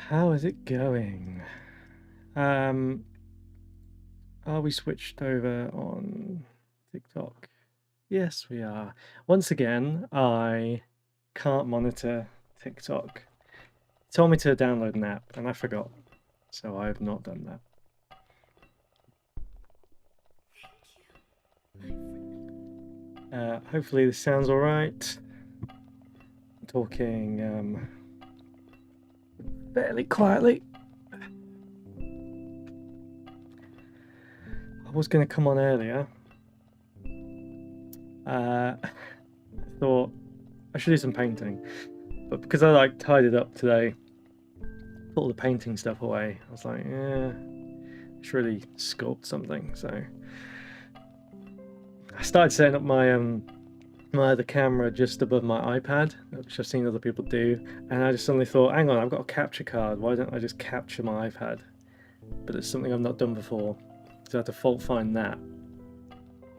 How is it going? Are we switched over on TikTok? Yes, we are. Once again, I can't monitor TikTok. It told me to download an app, and I forgot, so I have not done that. Hopefully this sounds all right. I'm talking fairly quietly. I was going to come on earlier. I thought I should do some painting, but because I tidied up today, put all the painting stuff away, I was like, yeah, I should really sculpt something. So I started setting up my my other camera just above my iPad, which I've seen other people do, and I just suddenly thought, hang on, I've got a capture card, why don't I just capture my iPad? But it's something I've not done before, so I had to fault find that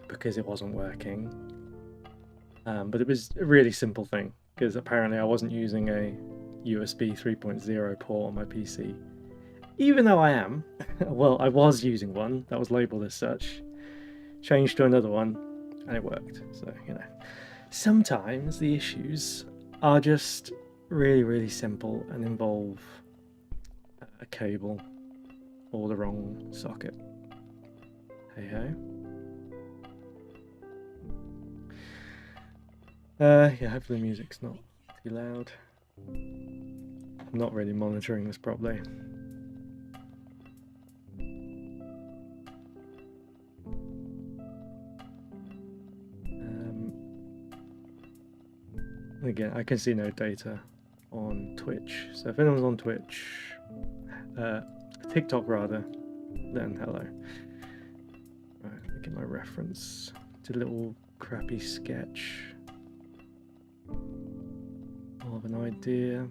because it wasn't working. But it was a really simple thing, because apparently I wasn't using a USB 3.0 port on my PC. Even though I am, well, I was using one that was labeled as such, changed to another one, and it worked. So, you know, sometimes the issues are just really, really simple and involve a cable or the wrong socket. Hey ho. Yeah, hopefully the music's not too loud. I'm not really monitoring this properly. Again, I can see no data on Twitch, so if anyone's on Twitch, TikTok rather, then hello. Right, let me get my reference. Did a little crappy sketch of an idea.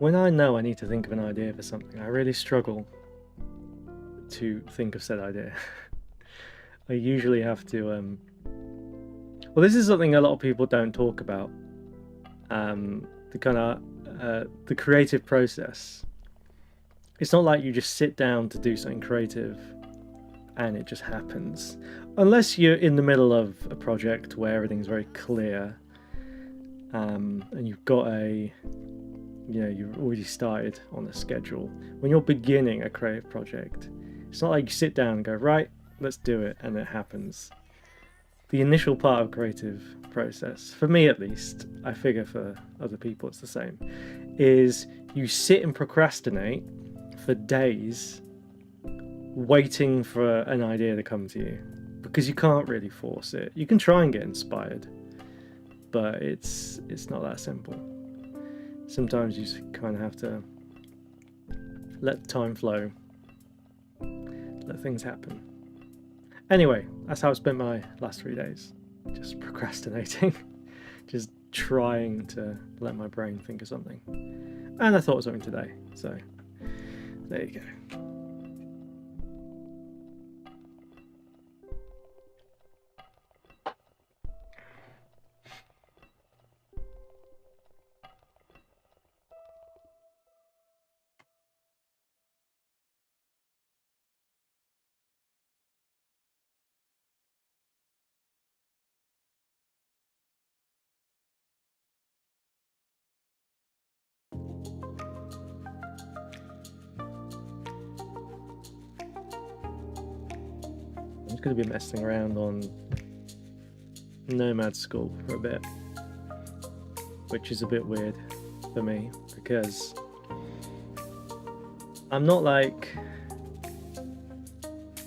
When I know I need to think of an idea for something, I really struggle to think of said idea. I usually have to well, this is something a lot of people don't talk about. The kind of the creative process. It's not like you just sit down to do something creative and it just happens. Unless you're in the middle of a project where everything's very clear, and you've got you've already started on a schedule. When you're beginning a creative project, it's not like you sit down and go, right, let's do it, and it happens. The initial part of creative process, for me at least, I figure for other people it's the same, is you sit and procrastinate for days waiting for an idea to come to you, because you can't really force it. You can try and get inspired, but it's not that simple. Sometimes you just kind of have to let the time flow, let things happen. Anyway, that's how I spent my last 3 days, just procrastinating, just trying to let my brain think of something. And I thought of something today, so there you go. I'm just going to be messing around on Nomad Sculpt for a bit, which is a bit weird for me because I'm not like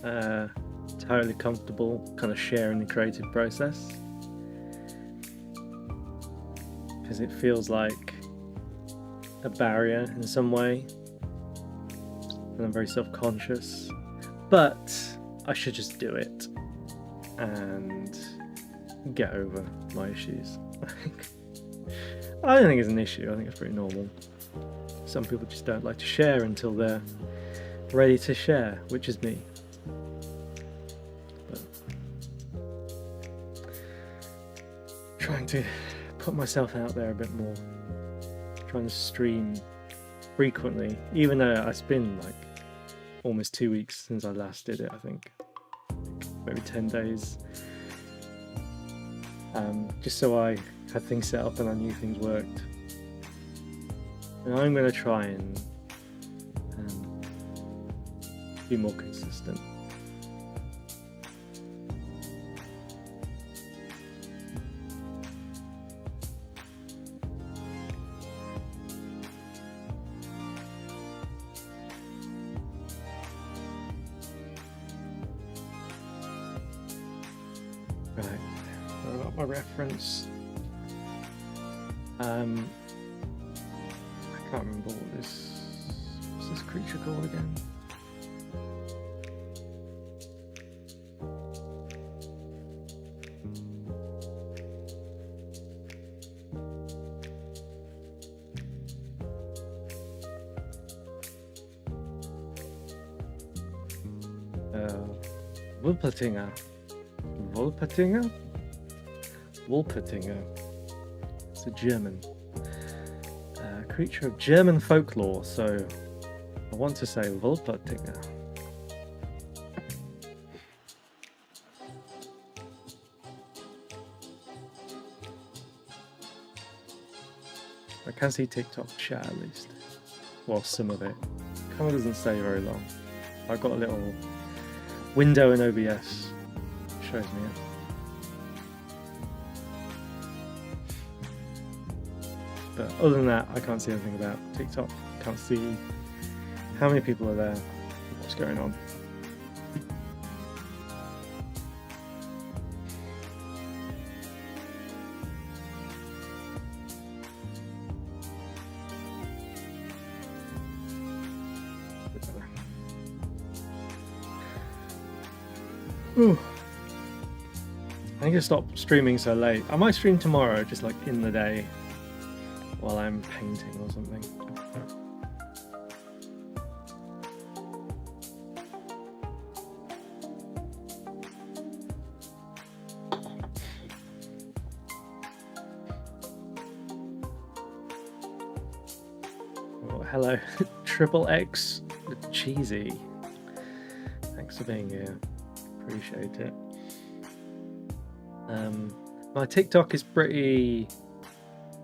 totally comfortable kind of sharing the creative process, because it feels like a barrier in some way, and I'm very self-conscious, but I should just do it and get over my issues. I don't think it's an issue. I think it's pretty normal. Some people just don't like to share until they're ready to share, which is me. trying to put myself out there a bit more, trying to stream frequently, even though it's been like almost 2 weeks since I last did it. I think maybe 10 days, just so I had things set up and I knew things worked. And I'm going to try and be more consistent. Right, I got my reference. I can't remember what's this creature called again? Wolpertinger. It's a German creature of German folklore, so I want to say Wolpertinger. I can see TikTok chat at least. Well, some of it. Kind of doesn't stay very long. I've got a little window in OBS. Shows me it. But other than that, I can't see anything about TikTok. Can't see how many people are there, what's going on. Ooh. I need to stop streaming so late. I might stream tomorrow, just like in the day, while I'm painting or something. Oh, hello, Triple X Cheesy. Thanks for being here. Appreciate it. My TikTok is pretty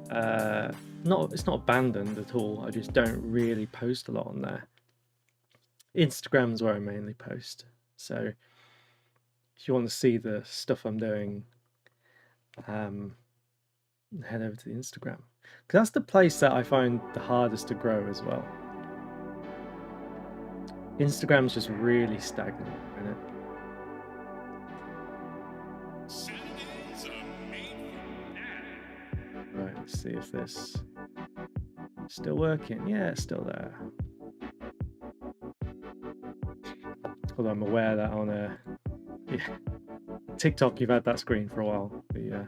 it's not abandoned at all. I just don't really post a lot on there. Instagram's where I mainly post. So if you want to see the stuff I'm doing, head over to the Instagram, because that's the place that I find the hardest to grow as well. Instagram's just really stagnant, isn't it? Right, let's see if this still working. Yeah, it's still there. Although I'm aware that on TikTok you've had that screen for a while. The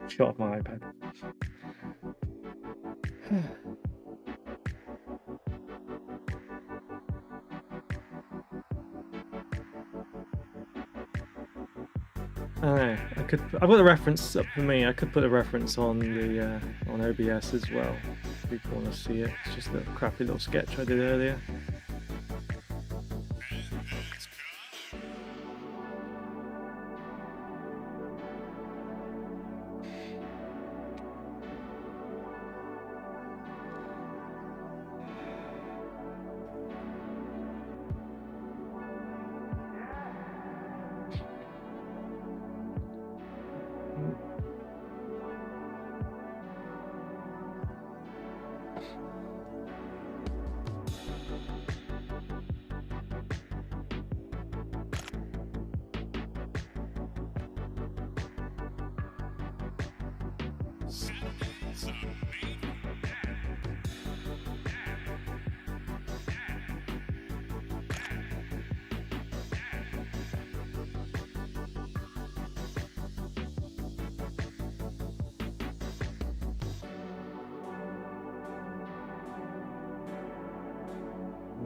shot of my iPad. I've got a reference up for me. I could put a reference on the on OBS as well if people want to see it. It's just a crappy little sketch I did earlier.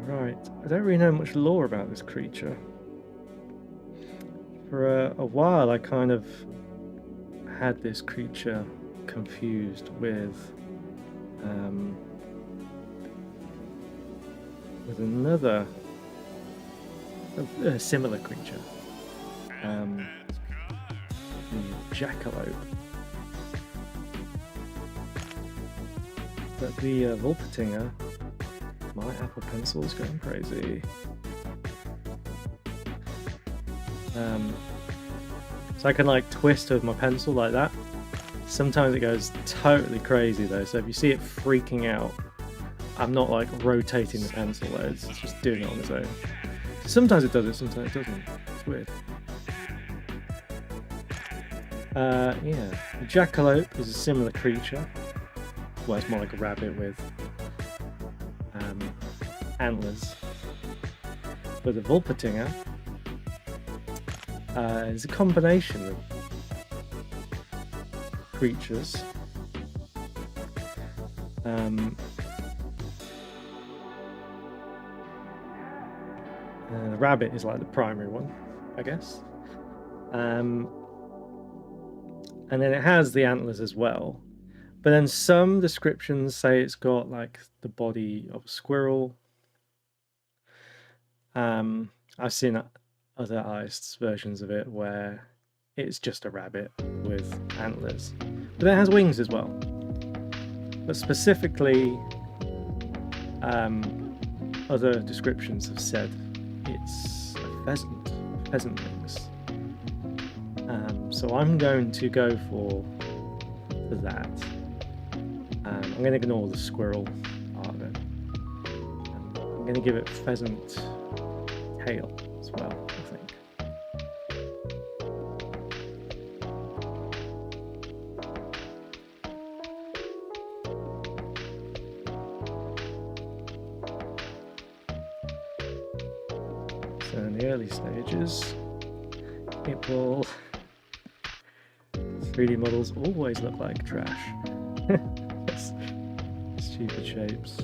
Right, I don't really know much lore about this creature. For a while I kind of had this creature confused with another a similar creature, the jackalope. But the Vulpetinger, my Apple Pencil is going crazy. So I can like twist with my pencil like that. Sometimes it goes totally crazy though, so if you see it freaking out, I'm not like rotating the pencil though, it's just doing it on its own. Sometimes it does it, sometimes it doesn't. It's weird. Yeah, the jackalope is a similar creature. Well, it's more like a rabbit with antlers. But the Vulpetinger is a combination of creatures. The rabbit is like the primary one, I guess. And then it has the antlers as well. But then some descriptions say it's got like the body of a squirrel. I've seen other artists' versions of it where it's just a rabbit with antlers. But it has wings as well. But specifically, other descriptions have said it's a pheasant wings. So I'm going to go for that. I'm going to ignore the squirrel part of it. I'm going to give it pheasant tail as well, I think. So in the early stages, it will... 3D models always look like trash. Stupid shapes.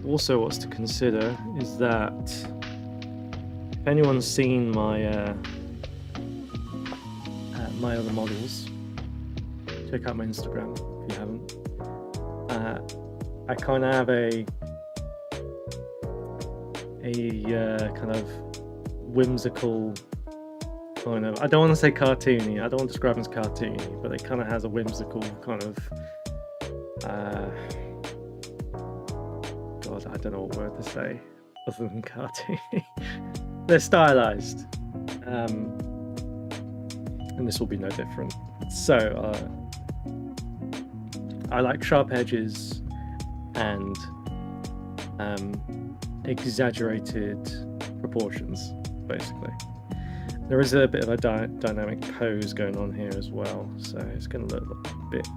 Also, what's to consider is that if anyone's seen my my other models, check out my Instagram if you haven't. I kind of have a kind of whimsical kind of, I don't want to say cartoony, I don't want to describe them as cartoony, but it kind of has a whimsical kind of God, I don't know what word to say other than cartoony. They're stylized, and this will be no different. So I like sharp edges and exaggerated proportions, basically. There is a bit of a dynamic pose going on here as well, so it's going to look a bit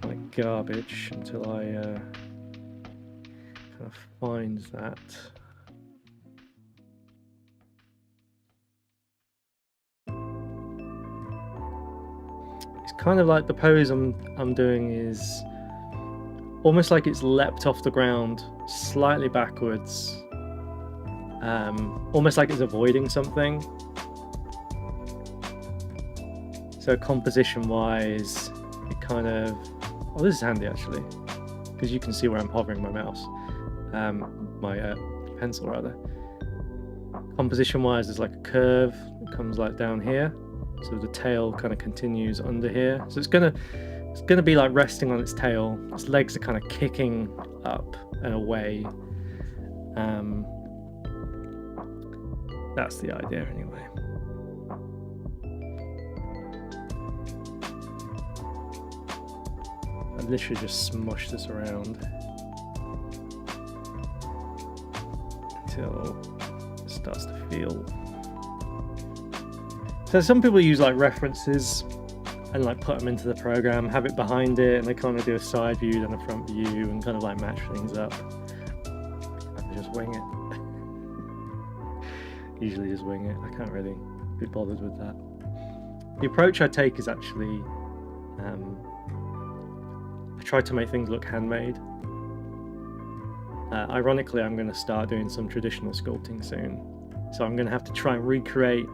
like garbage until I kind of find that. It's kind of like the pose I'm doing is almost like it's leapt off the ground slightly backwards, almost like it's avoiding something. So composition wise, it kind of, oh, this is handy actually, because you can see where I'm hovering my mouse, my pencil rather. Composition wise, there's like a curve that comes like down here, so the tail kind of continues under here, so it's gonna be like resting on its tail. Its legs are kind of kicking up and away. That's the idea anyway. I literally just smush this around until it starts to feel. So some people use like references and like put them into the program, have it behind it, and they kind of do a side view then a front view and kind of like match things up. I just wing it. Usually just wing it. I can't really be bothered with that. The approach I take is actually I try to make things look handmade. Ironically, I'm going to start doing some traditional sculpting soon, so I'm going to have to try and recreate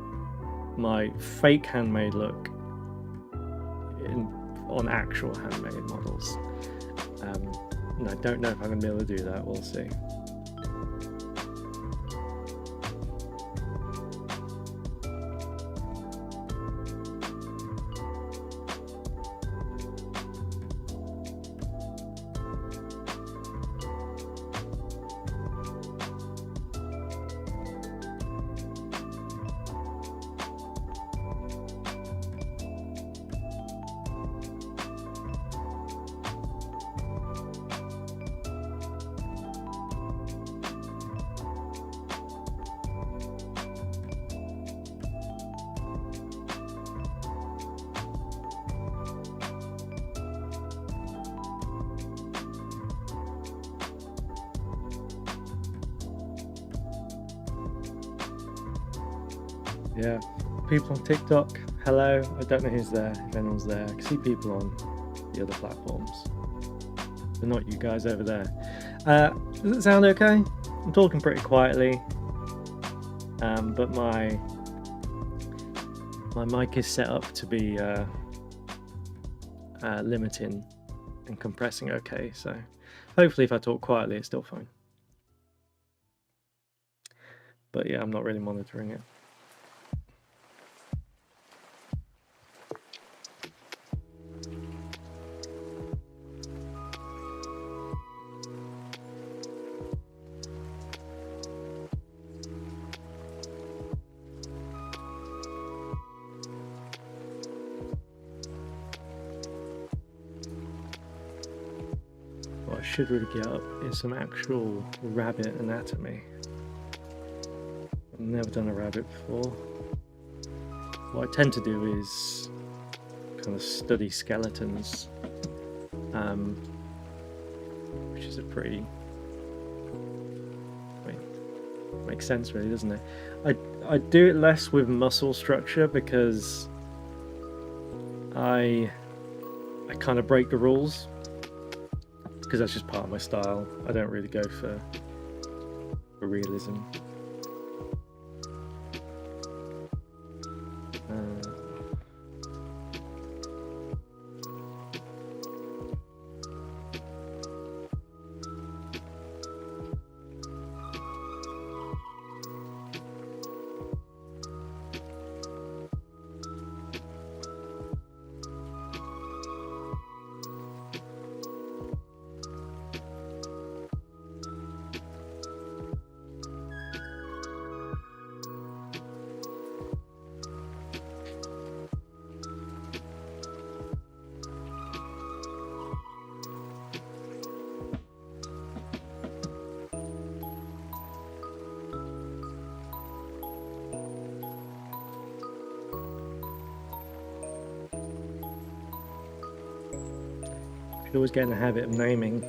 my fake handmade look on actual handmade models. And I don't know if I'm going to be able to do that. We'll see. Yeah, people on TikTok, hello. I don't know who's there, if anyone's there. I can see people on the other platforms, but not you guys over there. Does it sound okay? I'm talking pretty quietly, but my mic is set up to be limiting and compressing okay, so hopefully if I talk quietly it's still fine. But yeah, I'm not really monitoring it. What I should really get up is some actual rabbit anatomy. I've never done a rabbit before. What I tend to do is kind of study skeletons, which is a pretty, makes sense really, doesn't it? I do it less with muscle structure because I kind of break the rules, because that's just part of my style. I don't really go for realism. You always get in the habit of naming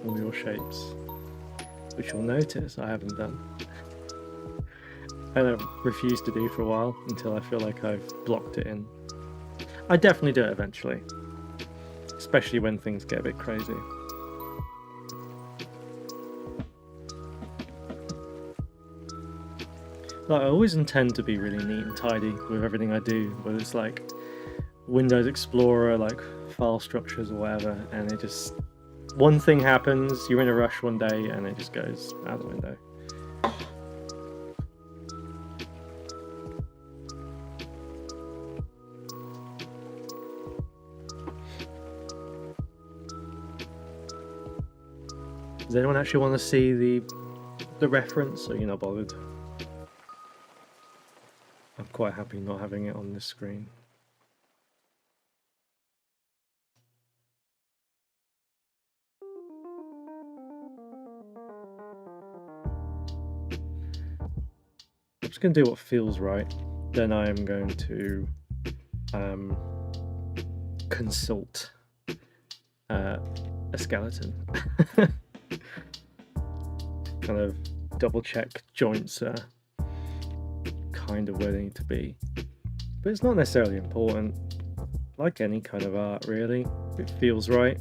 all your shapes, which you'll notice I haven't done. And I've refused to do for a while until I feel like I've blocked it in. I definitely do it eventually, especially when things get a bit crazy. Like, I always intend to be really neat and tidy with everything I do, whether it's like Windows Explorer, like file structures or whatever, and it just, one thing happens, you're in a rush one day and it just goes out the window. Does anyone actually want to see the reference, or you're not bothered? I'm quite happy not having it on this screen. I'm just going to do what feels right. Then I am going to consult a skeleton. Kind of double check joints are kind of where they need to be. But it's not necessarily important. Like any kind of art, really. If it feels right.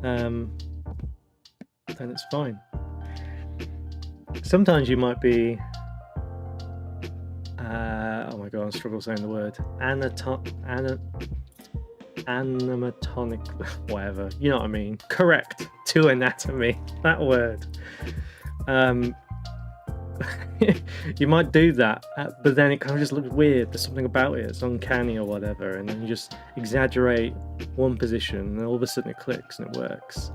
then it's fine. Sometimes you might be, oh my god, I struggle saying the word, animatonic, whatever, you know what I mean, correct to anatomy, that word. You might do that, but then it kind of just looks weird. There's something about it, it's uncanny or whatever, and then you just exaggerate one position and all of a sudden it clicks and it works.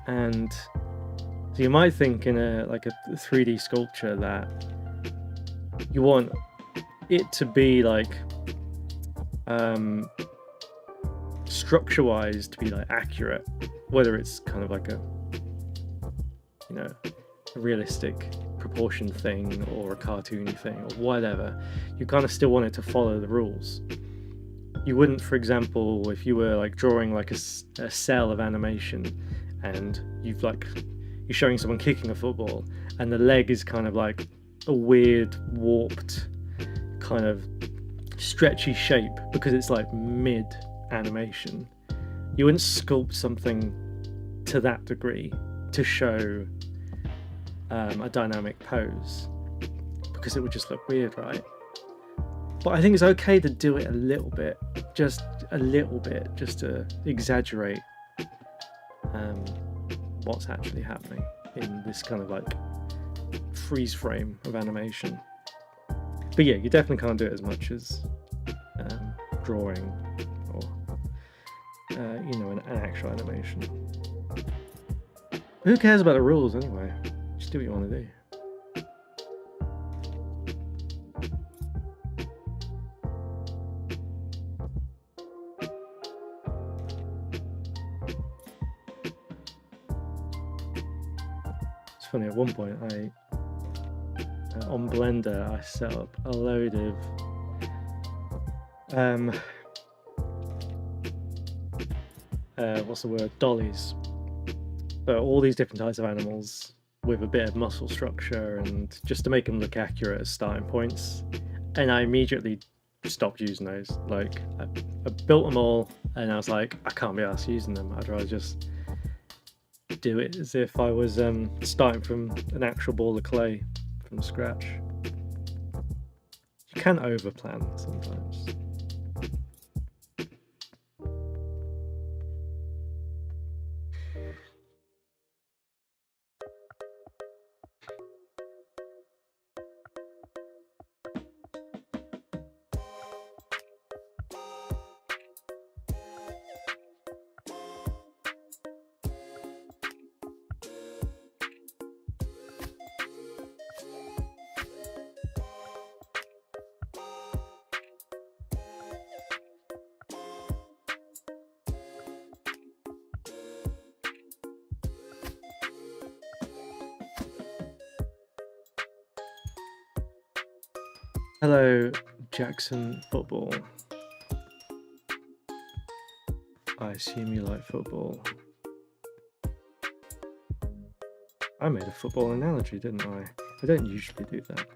And so you might think in a 3D sculpture that you want it to be like structure-wise to be like accurate, whether it's kind of like a, you know, a realistic proportion thing or a cartoony thing or whatever. You kind of still want it to follow the rules. You wouldn't, for example, if you were like drawing like a cell of animation and you're showing someone kicking a football and the leg is kind of like a weird warped kind of stretchy shape because it's like mid animation, you wouldn't sculpt something to that degree to show a dynamic pose, because it would just look weird, right? But I think it's okay to do it a little bit, just to exaggerate what's actually happening in this kind of like freeze frame of animation. But yeah, you definitely can't do it as much as drawing or you know, an actual animation. Who cares about the rules anyway? Just do what you want to do. It's funny, at one point on Blender I set up a load of what's the word, dollies, but all these different types of animals with a bit of muscle structure, and just to make them look accurate as starting points. And I immediately stopped using those. Like I built them all and I was like, I can't be arsed using them. I'd rather just do it as if I was starting from an actual ball of clay from scratch. You can overplan sometimes. Hello, Jackson Football. I assume you like football. I made a football analogy, didn't I? I don't usually do that.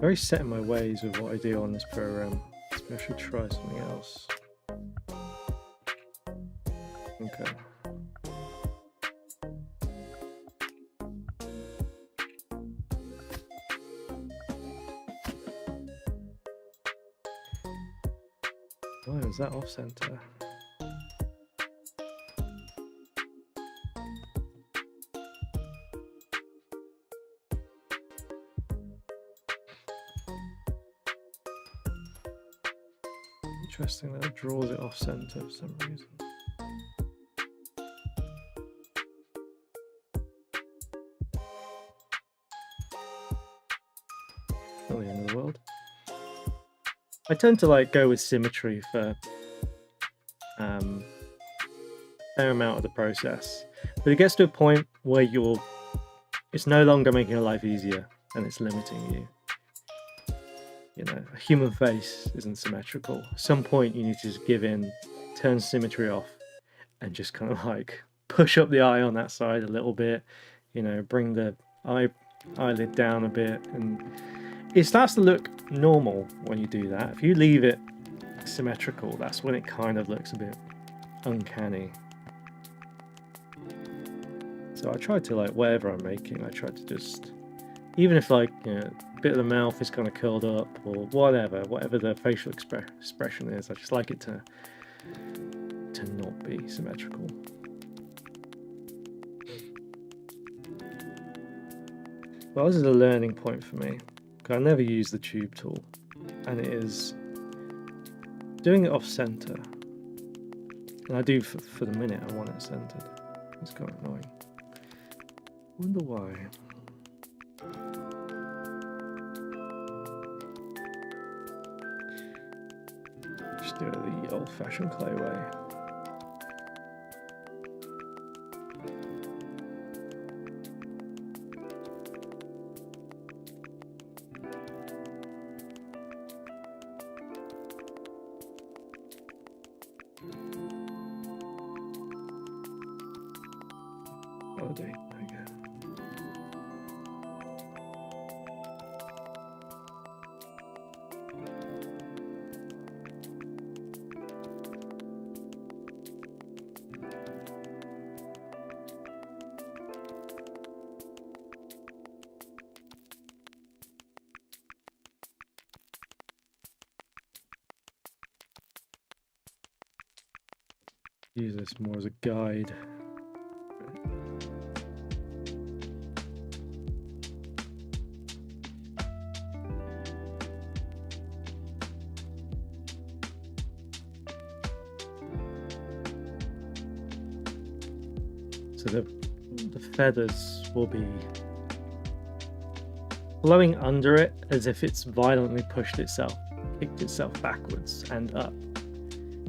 Very set in my ways with what I do on this program, so I should try something else. Okay. Why is that off center? Interesting that it draws it off center for some reason. Not the end of the world. I tend to like go with symmetry for a fair amount of the process, but it gets to a point where it's no longer making your life easier and it's limiting you. You know, a human face isn't symmetrical. At some point you need to just give in, turn symmetry off, and just kind of like push up the eye on that side a little bit, you know, bring the eyelid down a bit, and it starts to look normal when you do that. If you leave it symmetrical, that's when it kind of looks a bit uncanny. So I try to, like, whatever I'm making, I try to just, even if, like, you know, a bit of the mouth is kind of curled up or whatever the facial expression is, I just like it to not be symmetrical. Well, this is a learning point for me, because I never use the tube tool, and it is doing it off center. And I do for the minute I want it centered. It's kind of annoying. Wonder why. Just do it the old-fashioned clay way. Validate, there you go. Use this more as a guide. So the feathers will be blowing under it as if it's violently kicked itself backwards and up.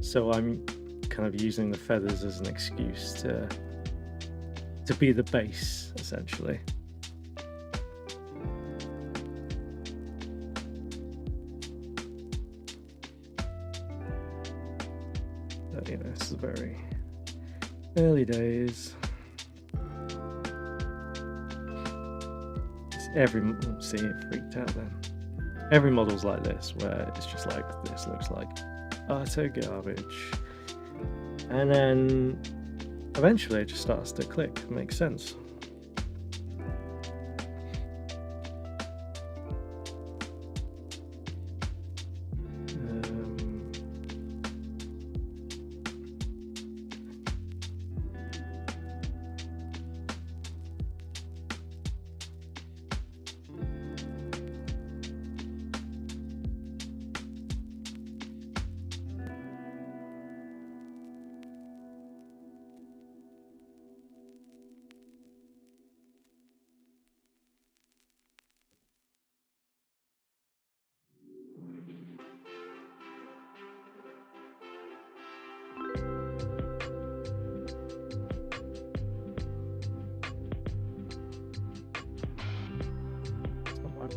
So I'm kind of using the feathers as an excuse to be the base, essentially. But, you know, this is very early days. See, it freaked out then. Every model's like this, where it's just like, this looks like utter garbage. And then eventually it just starts to click, makes sense.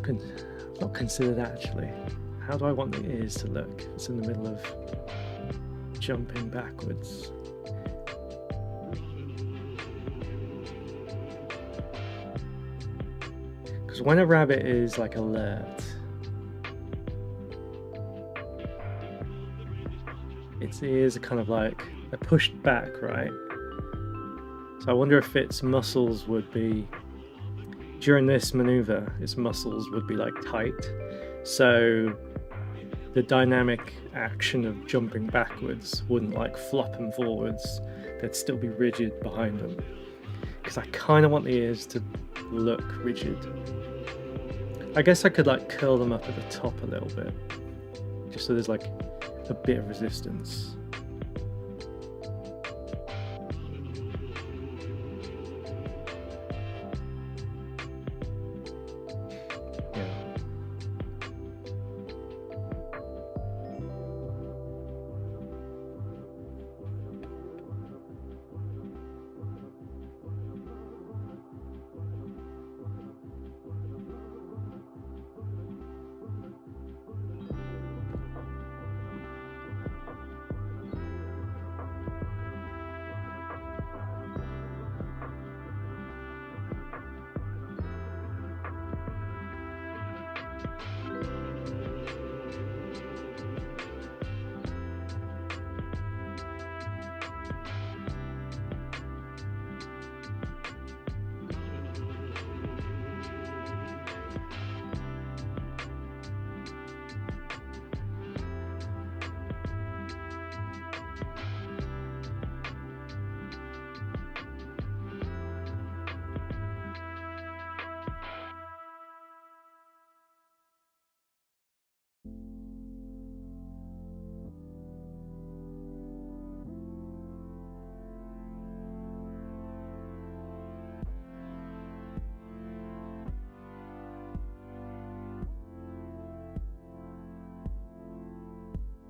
I've not considered actually. How do I want the ears to look? It's in the middle of jumping backwards. Because when a rabbit is like alert, its ears are kind of like, they're pushed back, right? So I wonder if its muscles would be, during this maneuver, its muscles would be like tight. So the dynamic action of jumping backwards wouldn't like flop them forwards. They'd still be rigid behind them. Because I kind of want the ears to look rigid. I guess I could like curl them up at the top a little bit. Just so there's like a bit of resistance.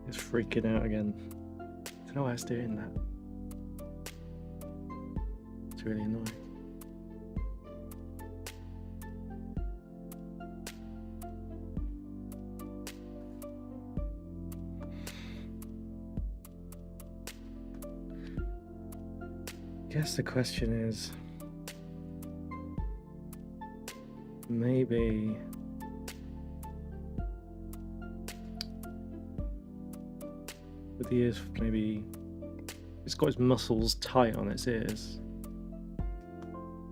It's freaking out again. I don't know why it's doing that. It's really annoying. I guess the question is, maybe with the ears, maybe it's got its muscles tight on its ears.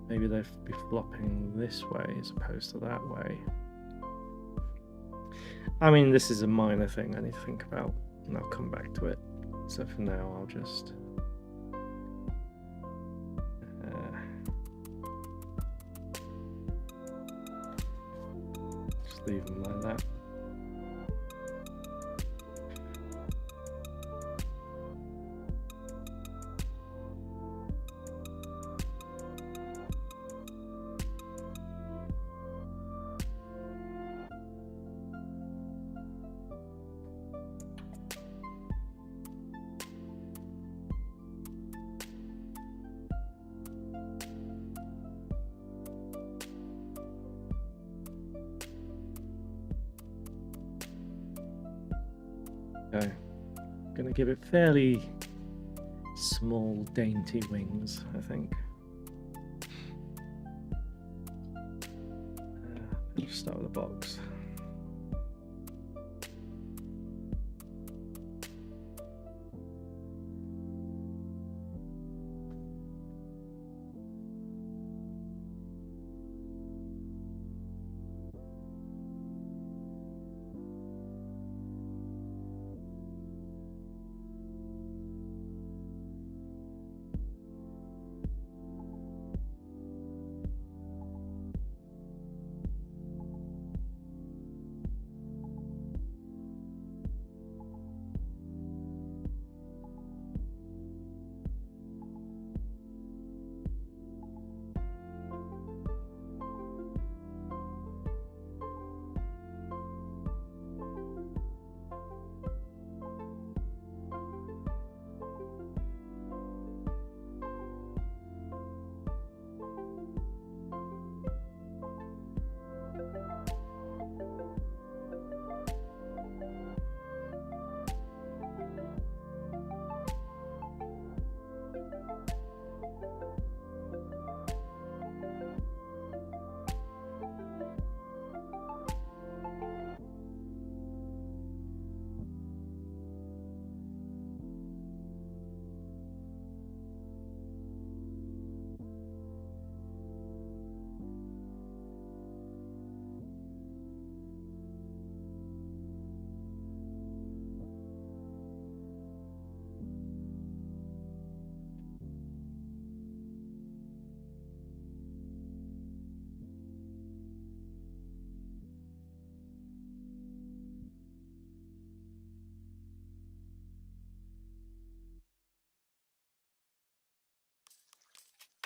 Maybe they'd be flopping this way as opposed to that way. I mean, this is a minor thing I need to think about, and I'll come back to it. So for now, I'll just leave them like that. Okay, I'm gonna give it fairly small, dainty wings, I think. Let's start with a box.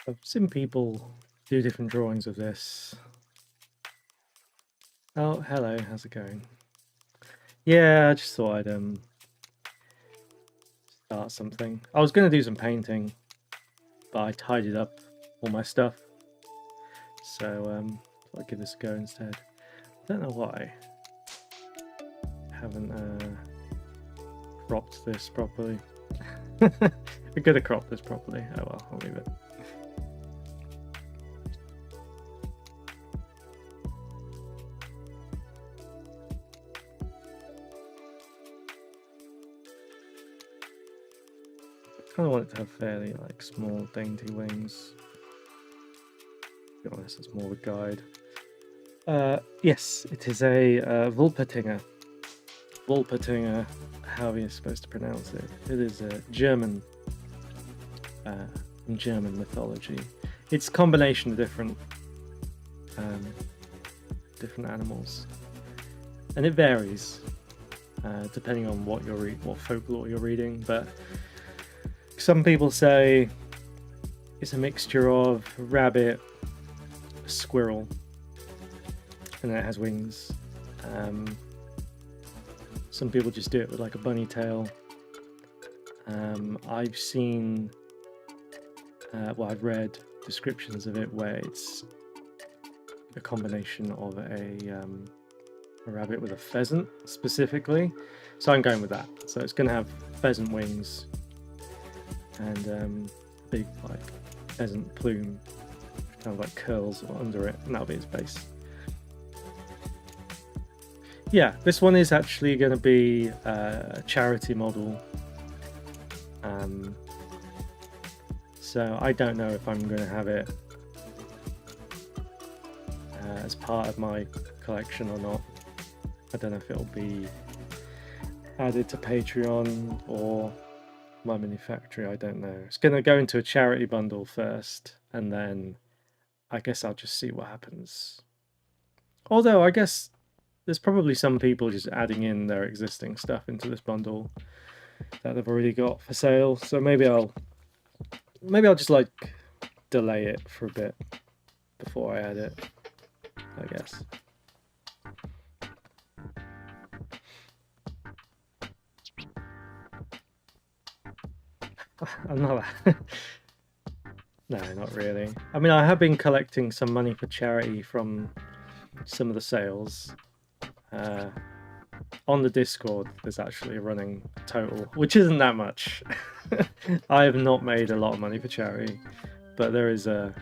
I've seen people do different drawings of this. Oh, hello, how's it going? Yeah, I just thought I'd start something. I was going to do some painting, but I tidied up all my stuff. So I'll give this a go instead. I don't know why I haven't cropped this properly. I could have cropped this properly. Oh well, I'll leave it. kind of want it to have fairly like small, dainty wings. To be honest, it's more of a guide. Yes, it is a Wolpertinger. Wolpertinger, however you're supposed to pronounce it. It is a German, from German mythology. It's a combination of different animals, and it varies depending on what folklore you're reading. But some people say it's a mixture of rabbit, squirrel, and then it has wings. Some people just do it with like a bunny tail. I've seen, I've read descriptions of it where it's a combination of a rabbit with a pheasant specifically. So I'm going with that. So it's going to have pheasant wings and big like pheasant plume, kind of like curls under it, and that'll be its base. Yeah, this one is actually going to be a charity model. So I don't know if I'm going to have it as part of my collection or not. I don't know if it'll be added to Patreon or my mini factory. I don't know. It's going to go into a charity bundle first, and then I guess I'll just see what happens. Although I guess there's probably some people just adding in their existing stuff into this bundle that they've already got for sale. So maybe I'll just like delay it for a bit before I add it, I guess. I'm not. No, not really. I mean, I have been collecting some money for charity from some of the sales. On the Discord, there's actually a running total, which isn't that much. I have not made a lot of money for charity, but there is a...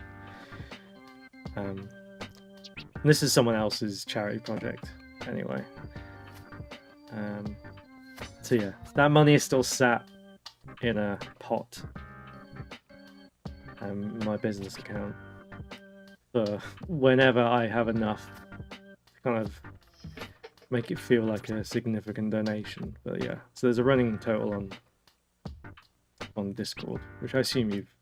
this is someone else's charity project, anyway. So yeah, that money is still sat in a pot in my business account. But whenever I have enough to kind of make it feel like a significant donation. But yeah, so there's a running total on Discord, which I assume you've...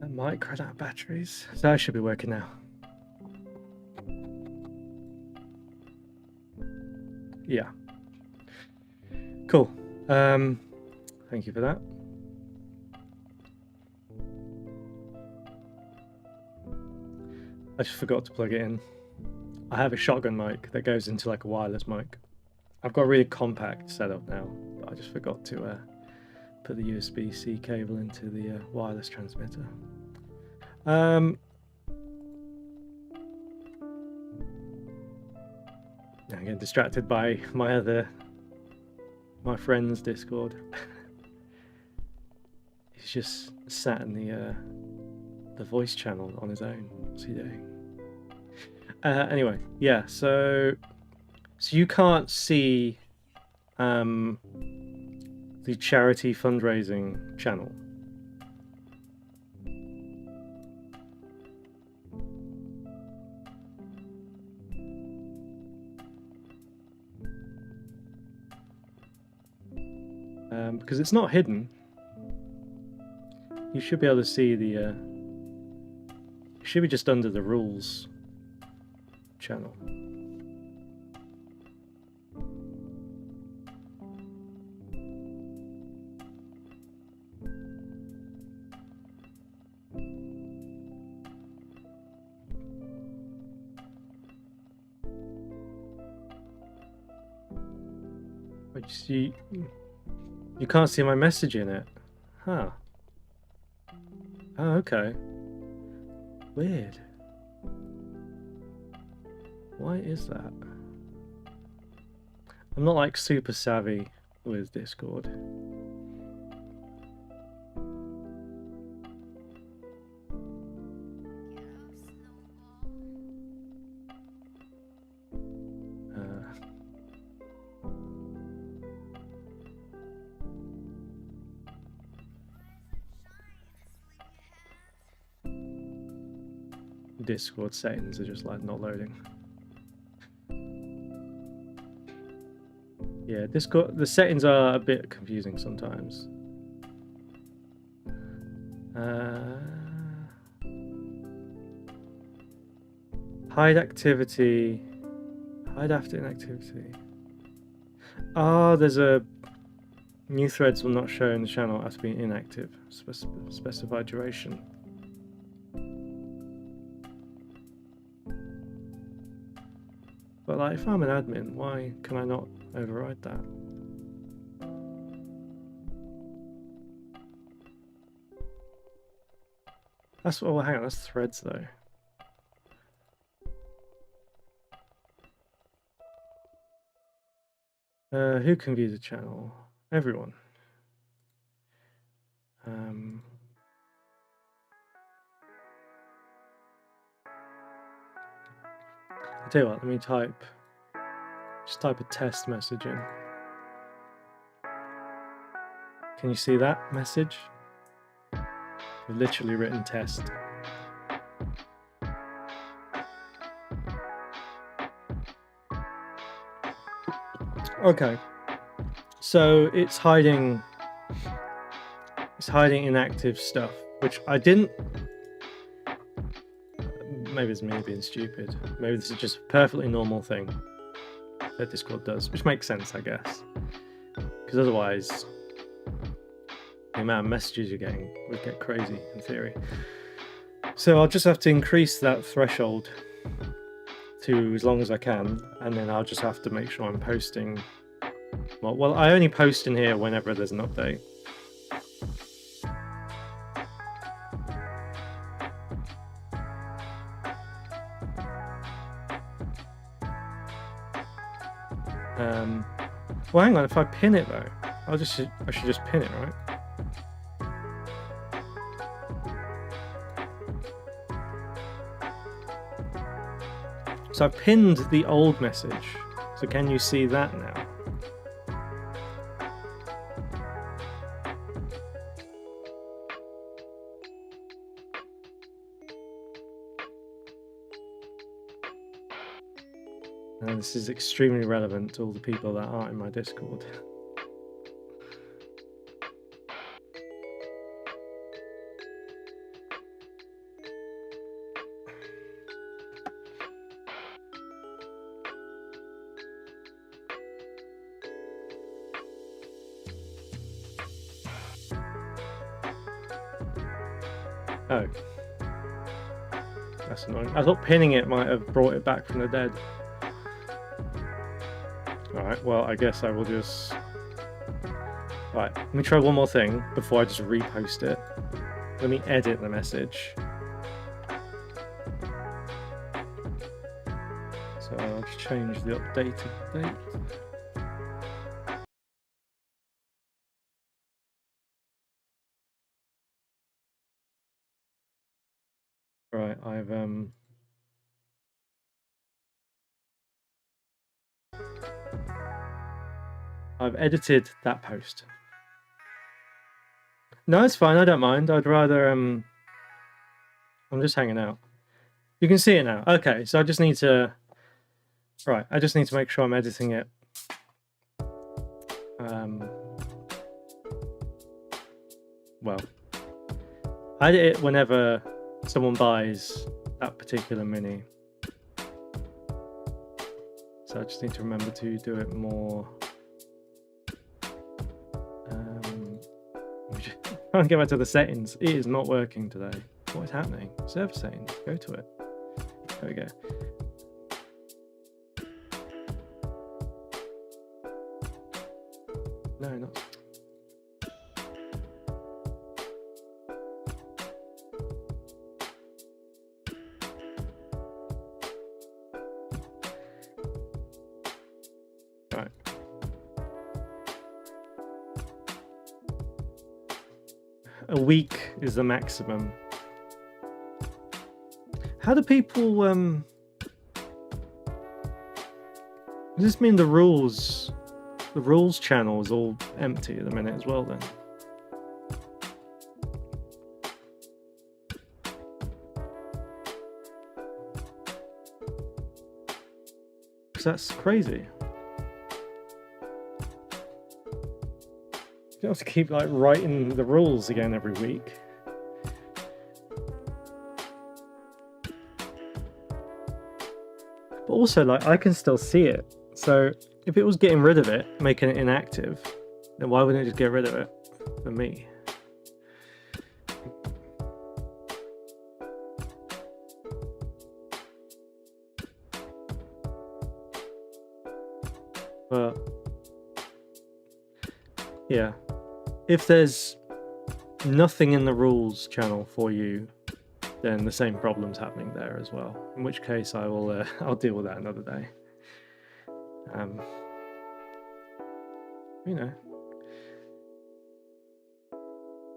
That mic ran out of batteries, so that should be working now. Yeah. Cool. Thank you for that. I just forgot to plug it in. I have a shotgun mic that goes into like a wireless mic. I've got a really compact setup now, but I just forgot to put the USB-C cable into the wireless transmitter. I'm getting distracted by my friend's Discord. He's just sat in the voice channel on his own. What's he doing? Anyway, yeah. So you can't see the charity fundraising channel. Because it's not hidden. You should be able to see the it should be just under the rules channel. But you can't see my message in it. Huh. Oh, okay. Weird. Why is that? I'm not like super savvy with Discord. Discord settings are just like not loading. Yeah, Discord, the settings are a bit confusing sometimes. Hide activity. Hide after inactivity. Ah, there's a new threads will not show in the channel after being inactive. Specified duration. But like, if I'm an admin, why can I not override that? That's, oh, hang on, that's threads though. Who can view the channel? Everyone. I'll tell you what, let me just type a test message in. Can you see that message? I've literally written test. Okay, so it's hiding inactive stuff, which I didn't. Maybe it's me being stupid. Maybe this is just a perfectly normal thing that Discord does, which makes sense, I guess. Because otherwise, the amount of messages you're getting would get crazy in theory. So I'll just have to increase that threshold to as long as I can, and then I'll just have to make sure I'm posting. Well, I only post in here whenever there's an update. Well, hang on. If I pin it though, I should just pin it, right? So I've pinned the old message. So can you see that now? And this is extremely relevant to all the people that aren't in my Discord. Oh. That's annoying. I thought pinning it might have brought it back from the dead. Alright, well, I guess I will just... Right, let me try one more thing before I just repost it. Let me edit the message. So I'll just change the updated date. Right, I've edited that post. No, it's fine, I don't mind. I'd rather I'm just hanging out. You can see it now. Okay, so I just need to I just need to make sure I'm editing it. Well, I edit it whenever someone buys that particular mini. So I just need to remember to do it more. Trying to get back to the settings. It is not working today. What is happening? Server settings. Go to it. There we go. No, not. Right. A week is the maximum. How do people does this mean the rules channel is all empty at the minute as well then? Because that's crazy. You have to keep like writing the rules again every week. But also, like, I can still see it. So if it was getting rid of it, making it inactive, then why wouldn't it just get rid of it for me? But yeah, if there's nothing in the rules channel for you, then the same problem's happening there as well. In which case, I will I'll deal with that another day. You know,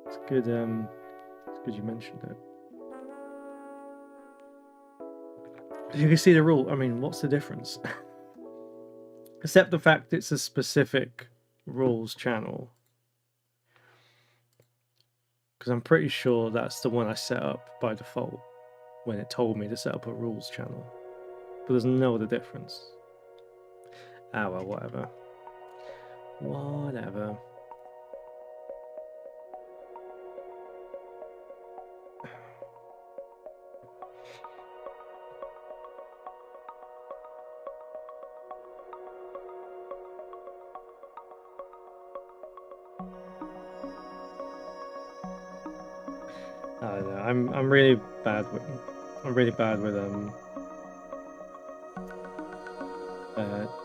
it's good. It's good you mentioned it. You can see the rule. I mean, what's the difference? Except the fact it's a specific rules channel. Because I'm pretty sure that's the one I set up by default when it told me to set up a rules channel. But there's no other difference. Ah, well, whatever. Whatever. I don't know. I'm really bad with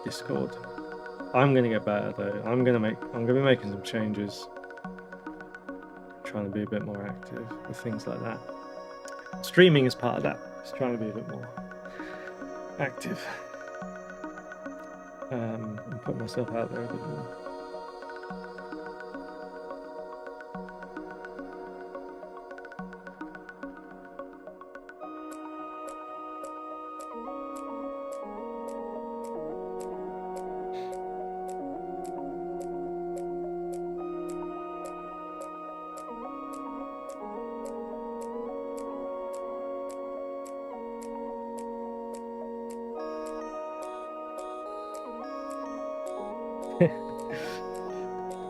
Discord. I'm gonna get better though. I'm gonna be making some changes. Trying to be a bit more active with things like that. Streaming is part of that. Just trying to be a bit more active. And put myself out there a bit more.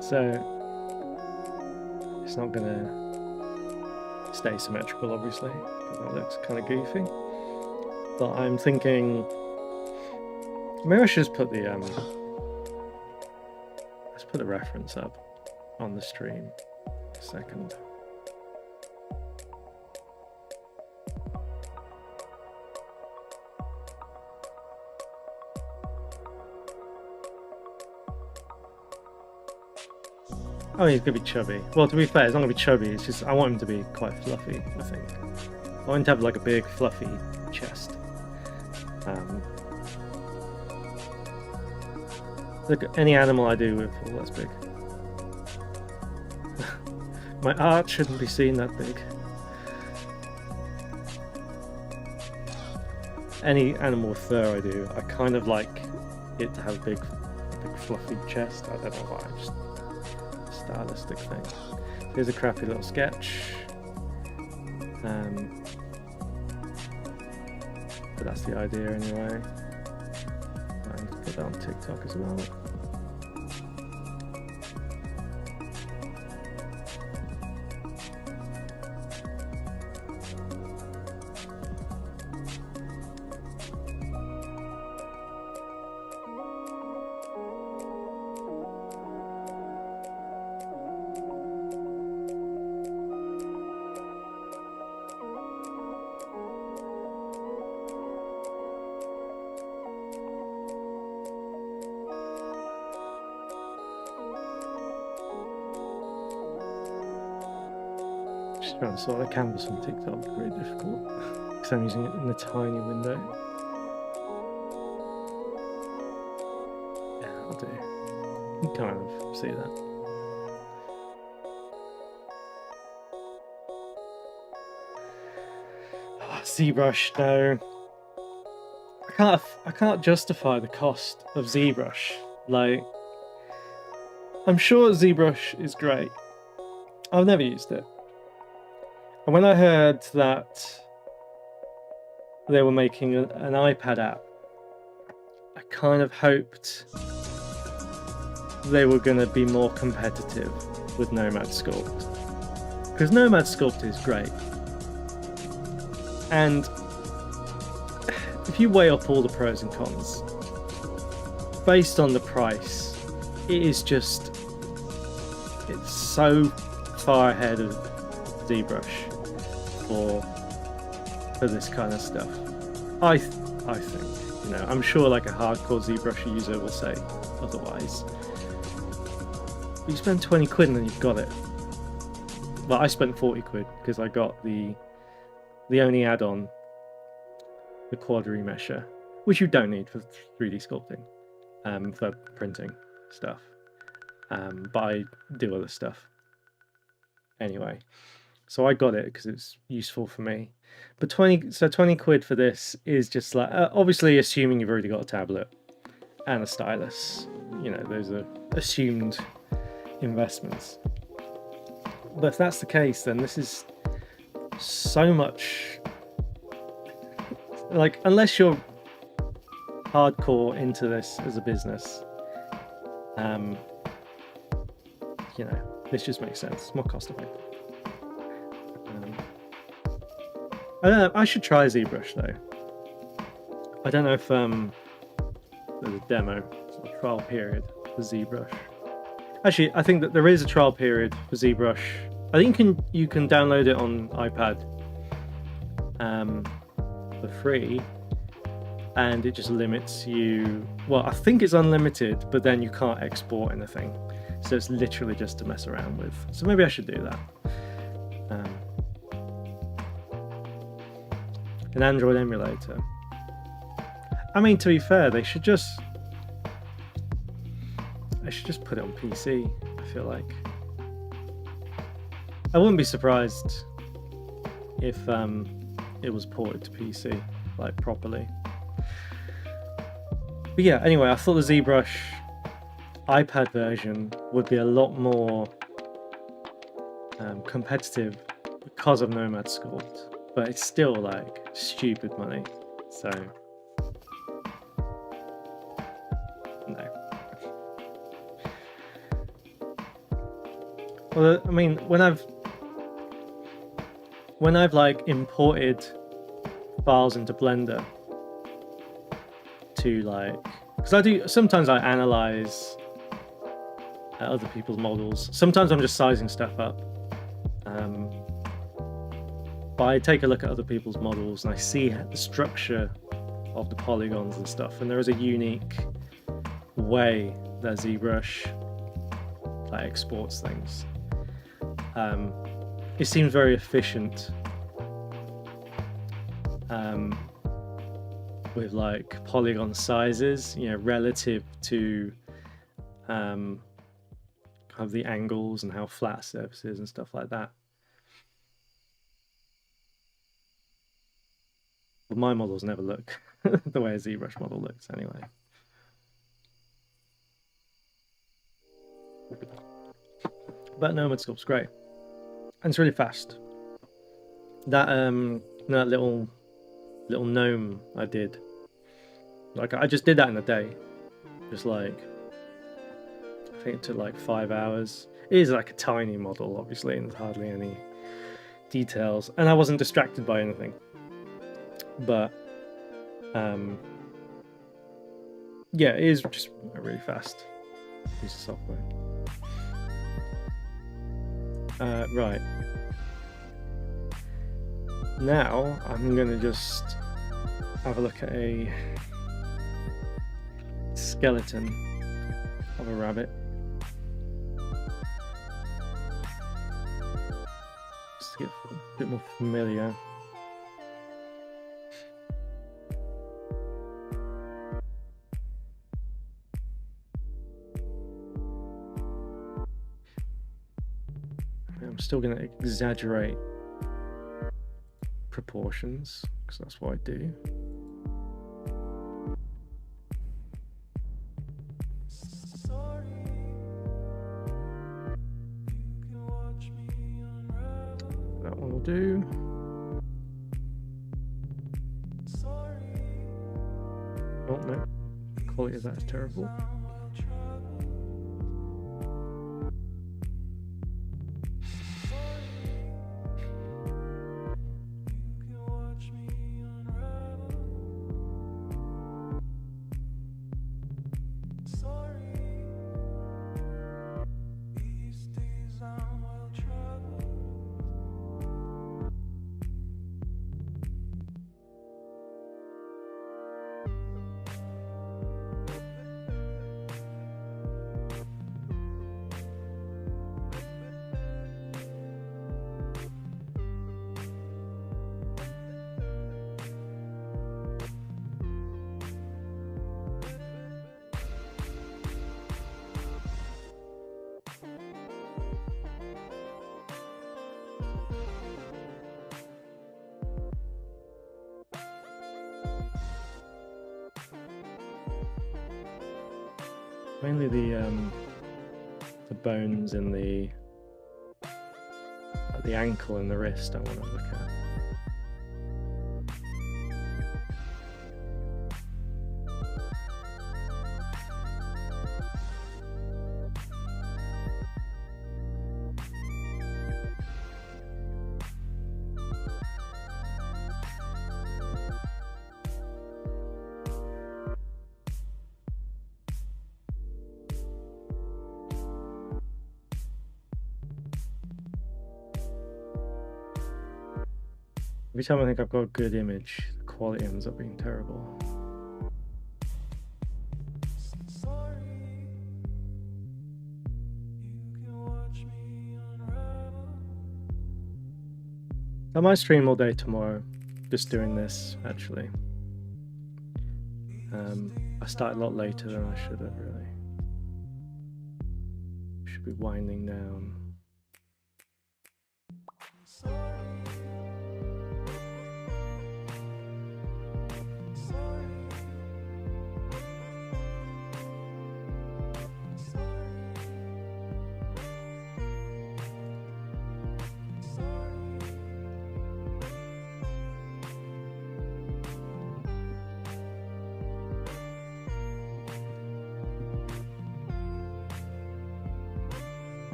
So it's not gonna stay symmetrical, obviously, because that looks kind of goofy. But I'm thinking maybe I should just put the let's put the reference up on the stream. A second. Oh, he's gonna be chubby. Well, to be fair, he's not gonna be chubby. It's just I want him to be quite fluffy. I think I want him to have like a big fluffy chest. Look, any animal I do with, oh, that's big. My art shouldn't be seen that big. Any animal with fur I do, I kind of like it to have a big fluffy chest. I don't know why, just a stylistic thing. Here's a crappy little sketch. But that's the idea anyway. And put that on TikTok as well. Trying to sort the canvas on TikTok, very difficult because I'm using it in a tiny window. Yeah, I'll do. You can kind of see that. Oh, ZBrush, no. I can't justify the cost of ZBrush. Like, I'm sure ZBrush is great. I've never used it. And when I heard that they were making an iPad app, I kind of hoped they were going to be more competitive with Nomad Sculpt. Because Nomad Sculpt is great. And if you weigh up all the pros and cons, based on the price, it's so far ahead of ZBrush for this kind of stuff. I think, you know, I'm sure like a hardcore ZBrush user will say otherwise. But you spend 20 quid and then you've got it. Well, I spent 40 quid because I got the only add-on, the quad remesher, which you don't need for 3D sculpting, for printing stuff. But I do other stuff anyway. So I got it because it's useful for me. But 20 quid for this is just like, obviously assuming you've already got a tablet and a stylus. You know, those are assumed investments. But if that's the case, then this is so much, like, unless you're hardcore into this as a business, you know, this just makes sense. It's more cost effective. I don't know, I should try ZBrush though. I don't know if there's a demo, a trial period for ZBrush. Actually, I think that there is a trial period for ZBrush. I think you can download it on iPad for free, and it just limits you. Well, I think it's unlimited, but then you can't export anything, so it's literally just to mess around with. So maybe I should do that. An Android emulator. I mean, to be fair, they should just put it on PC, I feel like. I wouldn't be surprised if it was ported to PC, like, properly. But yeah, anyway, I thought the ZBrush iPad version would be a lot more competitive because of Nomad Sculpt. But it's still like stupid money, so no. Well, I mean, when I've like imported files into Blender to, like, because sometimes I analyze other people's models. Sometimes I'm just sizing stuff up. But I take a look at other people's models and I see the structure of the polygons and stuff, and there is a unique way that ZBrush that exports things. It seems very efficient with like polygon sizes, you know, relative to kind of the angles and how flat surfaces and stuff like that. But my models never look the way a ZBrush model looks anyway. But Nomad Sculpt's great. And it's really fast. That that little gnome I did, like I just did that in a day. Just like, I think it took like 5 hours. It is like a tiny model, obviously, and there's hardly any details. And I wasn't distracted by anything. But yeah, it is just a really fast piece of software. Right. Now I'm going to just have a look at a skeleton of a rabbit. Just to get a bit more familiar. I'm still going to exaggerate proportions because that's what I do. That one will do. Oh no, the quality of that is terrible. Mainly the bones in the ankle and the wrist I want to look at. Every time I think I've got a good image, the quality ends up being terrible. I might stream all day tomorrow, just doing this, actually. I started a lot later than I should have, really. Should be winding down.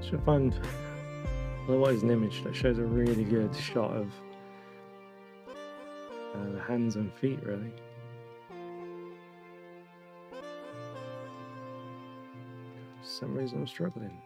Should find otherwise an image that shows a really good shot of the hands and feet, really. For some reason I'm struggling.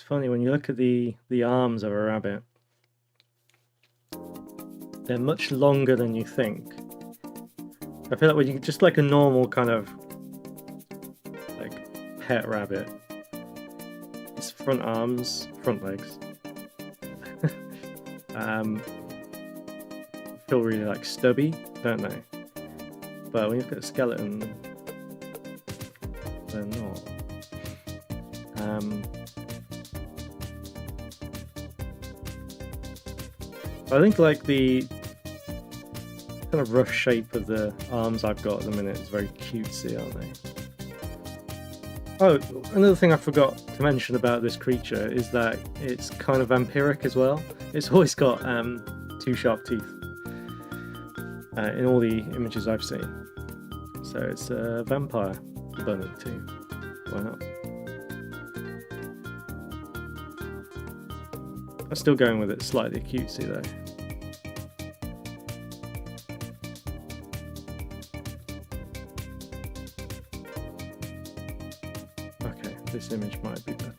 funny when you look at the arms of a rabbit. They're much longer than you think. I feel like when you just like a normal kind of like pet rabbit, its front arms, front legs, feel really like stubby, don't they? But when you look at the skeleton, they're not. I think like the kind of rough shape of the arms I've got at the minute is very cutesy, aren't they? Oh, another thing I forgot to mention about this creature is that it's kind of vampiric as well. It's always got 2 sharp teeth in all the images I've seen. So it's a vampire bunny too. Why not? I'm still going with it slightly cutesy though. Okay, this image might be better.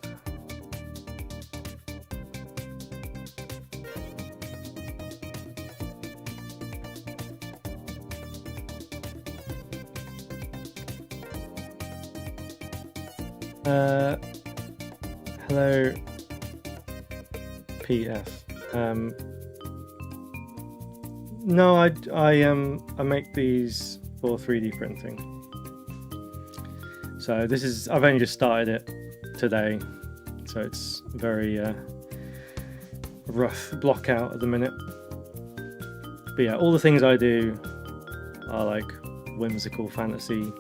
Hello, PS. No, I make these for 3D printing. So this is, I've only just started it today, so it's very rough block out at the minute. But yeah, all the things I do are like whimsical fantasy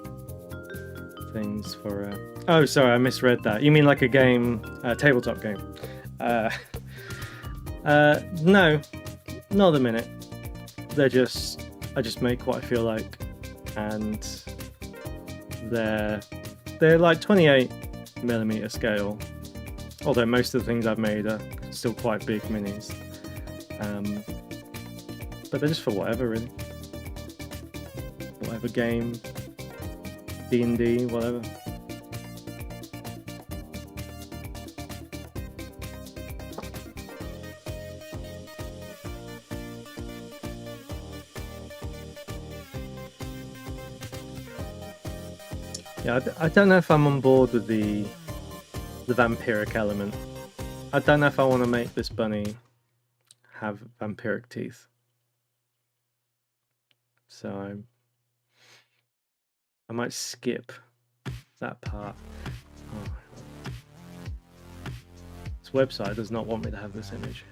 things for oh sorry, I misread that. You mean like a game, a tabletop game? No, not at the minute. I just make what I feel like, and they're like 28mm scale, although most of the things I've made are still quite big minis. But they're just for whatever, really. Whatever game, D&D, whatever. Yeah, I don't know if I'm on board with the vampiric element. I don't know if I want to make this bunny have vampiric teeth. So I might skip that part. Oh. This website does not want me to have this image.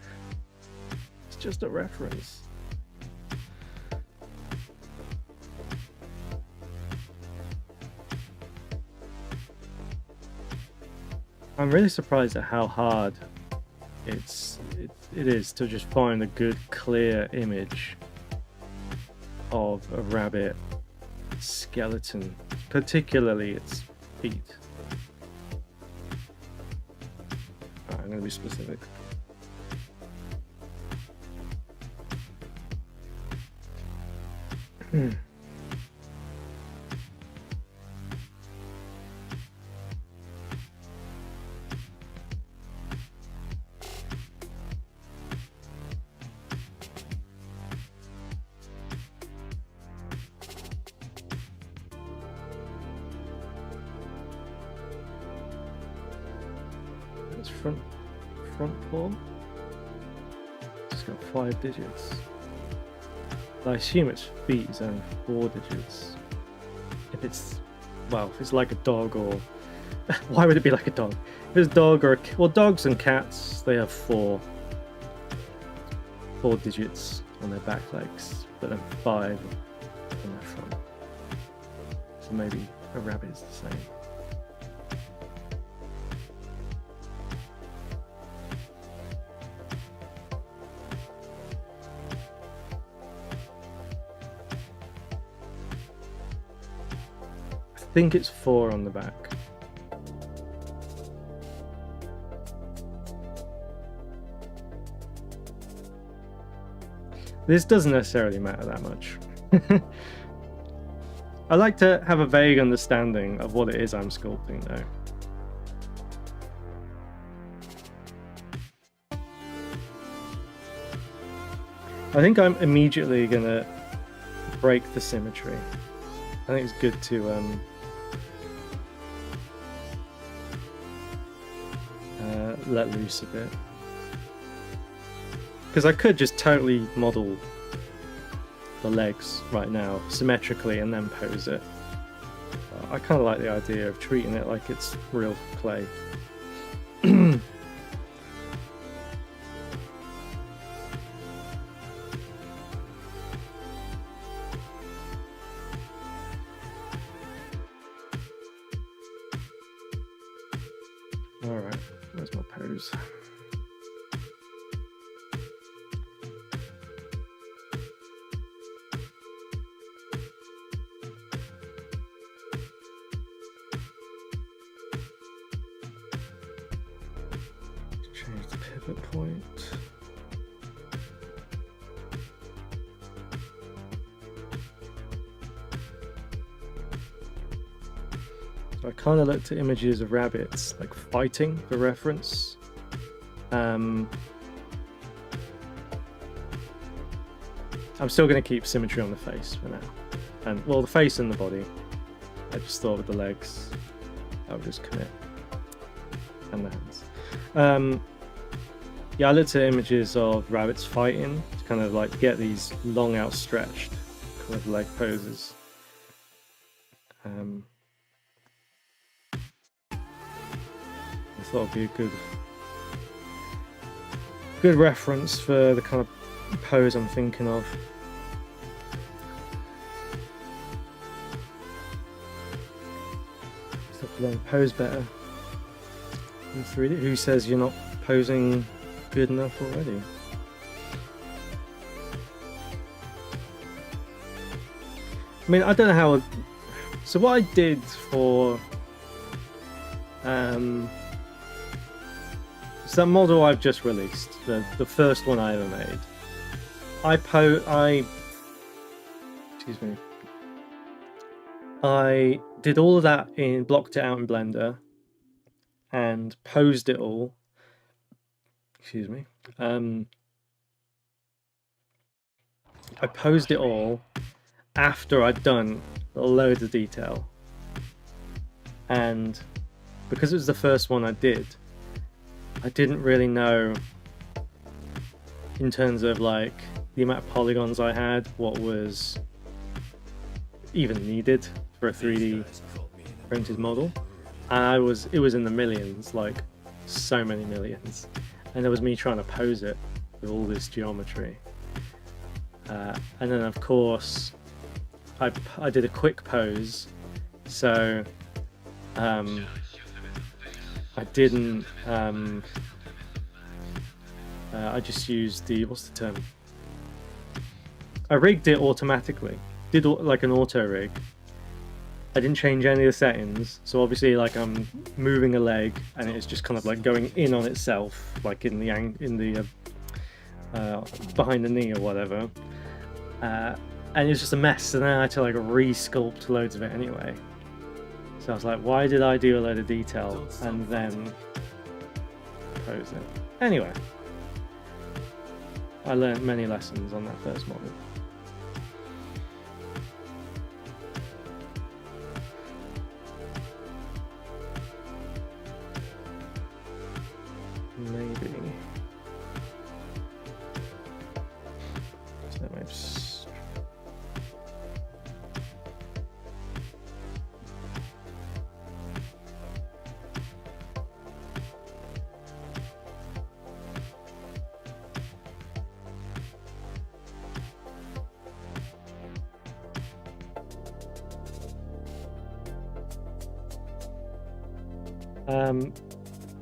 It's just a reference. I'm really surprised at how hard it is to just find a good clear image of a rabbit skeleton, particularly its feet. I'm going to be specific. Front paw. It's got 5 digits. I assume its feet is only 4 digits. If it's, well, if it's like a dog, or why would it be like a dog? If it's a dog or well, dogs and cats, they have 4 digits on their back legs, but then 5 on their front. So maybe a rabbit is the same. I think it's 4 on the back. This doesn't necessarily matter that much. I like to have a vague understanding of what it is I'm sculpting though. I think I'm immediately gonna break the symmetry. I think it's good to let loose a bit, because I could just totally model the legs right now symmetrically and then pose it. I kind of like the idea of treating it like it's real clay. Alright, where's my pose? Change the pivot point. So I kind of looked at images of rabbits like fighting for reference. I'm still going to keep symmetry on the face for now, and well, the face and the body. I just thought with the legs I would just commit, and the hands. Yeah, I looked at images of rabbits fighting to kind of like get these long outstretched kind of leg poses. I thought it'd be a good reference for the kind of pose I'm thinking of. Stop learning to pose better in 3D. Who says you're not posing good enough already? I mean, I don't know how. So what I did for so that model I've just released, the first one I ever made, I did all of that blocked it out in Blender and posed it all. I posed it all after I'd done loads of detail, and because it was the first one I did, I didn't really know in terms of like the amount of polygons I had, what was even needed for a 3D printed model, and it was in the millions, like so many millions, and there was me trying to pose it with all this geometry, and then of course I did a quick pose, so I didn't. I just used what's the term? I rigged it automatically. Did like an auto rig. I didn't change any of the settings, so obviously like I'm moving a leg and it's just kind of like going in on itself, like in the behind the knee or whatever. And it's just a mess, and then I had to like re-sculpt loads of it anyway. So I was like, why did I do a load of detail and then pose it? Anyway, I learned many lessons on that first model. Maybe. So that might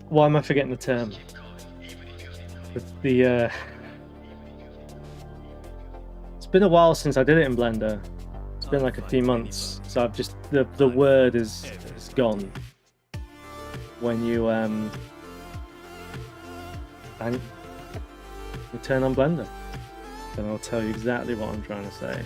why am I forgetting the term? It's been a while since I did it in Blender. It's been like a few months, so I've just the word is gone. When you turn on Blender, then I'll tell you exactly what I'm trying to say.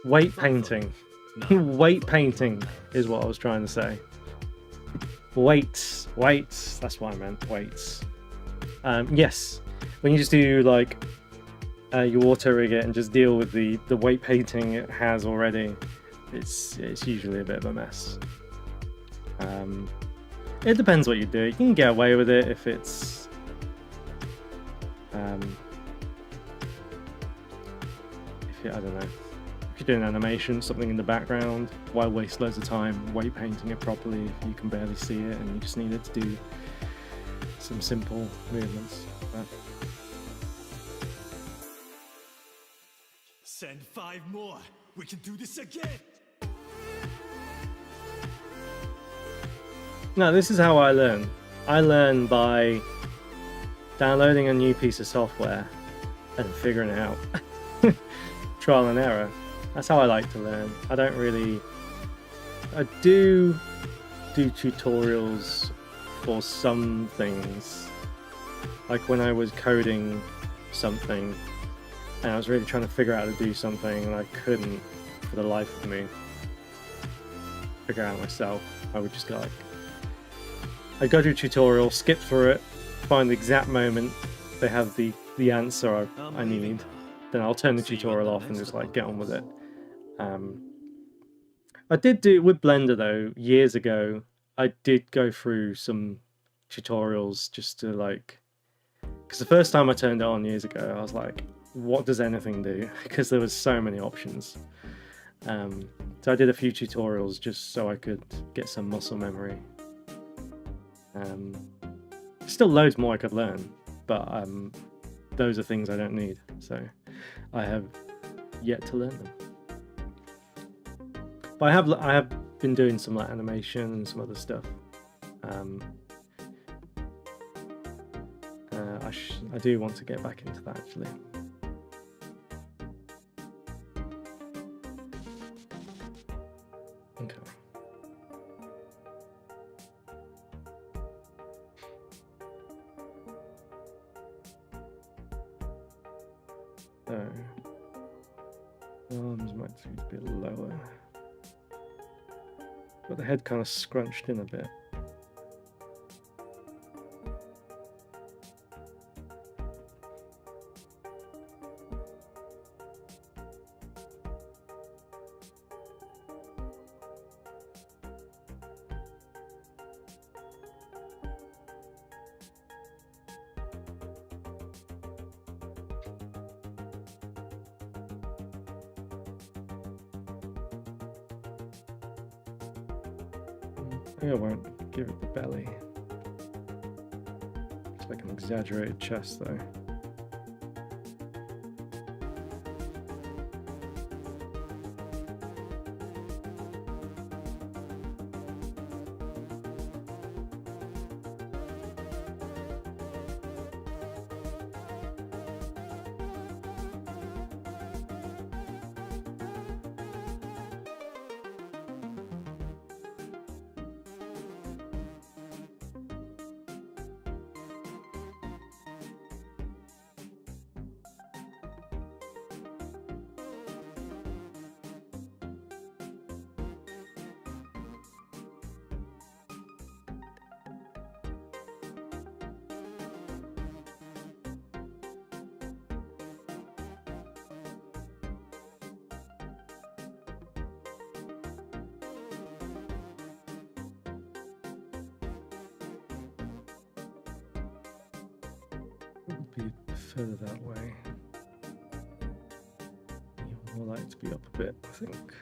Weight painting. Weight painting is what I was trying to say. Weights. That's what I meant. Weights. Yes. When you just do like you auto rig it and just deal with the weight painting it has already, it's usually a bit of a mess. It depends what you do. You can get away with it if it's I don't know. If you're doing animation, something in the background, why waste loads of time weight painting it properly if you can barely see it and you just need it to do some simple movements. But... Send 5 more. We can do this again. No, this is how I learn. I learn by downloading a new piece of software and figuring it out. Trial and error. That's how I like to learn. I don't really... I do tutorials for some things. Like when I was coding something and I was really trying to figure out how to do something and I couldn't, for the life of me, figure out myself. I would just go like... I'd go to a tutorial, skip through it, find the exact moment they have the answer I need. Then I'll turn the tutorial off and just like get on with it. I did do with Blender though, years ago. I did go through some tutorials just to like, because the first time I turned it on years ago, I was like, what does anything do? Because there was so many options. So I did a few tutorials just so I could get some muscle memory. Still loads more I could learn, but those are things I don't need, so I have yet to learn them. But I have been doing some like animation and some other stuff. I do want to get back into that actually. Okay. So, arms might be a bit lower. But the head kind of scrunched in a bit. I won't give it the belly. It's like an exaggerated chest though. Be further that way. You're more likely to be up a bit, I think.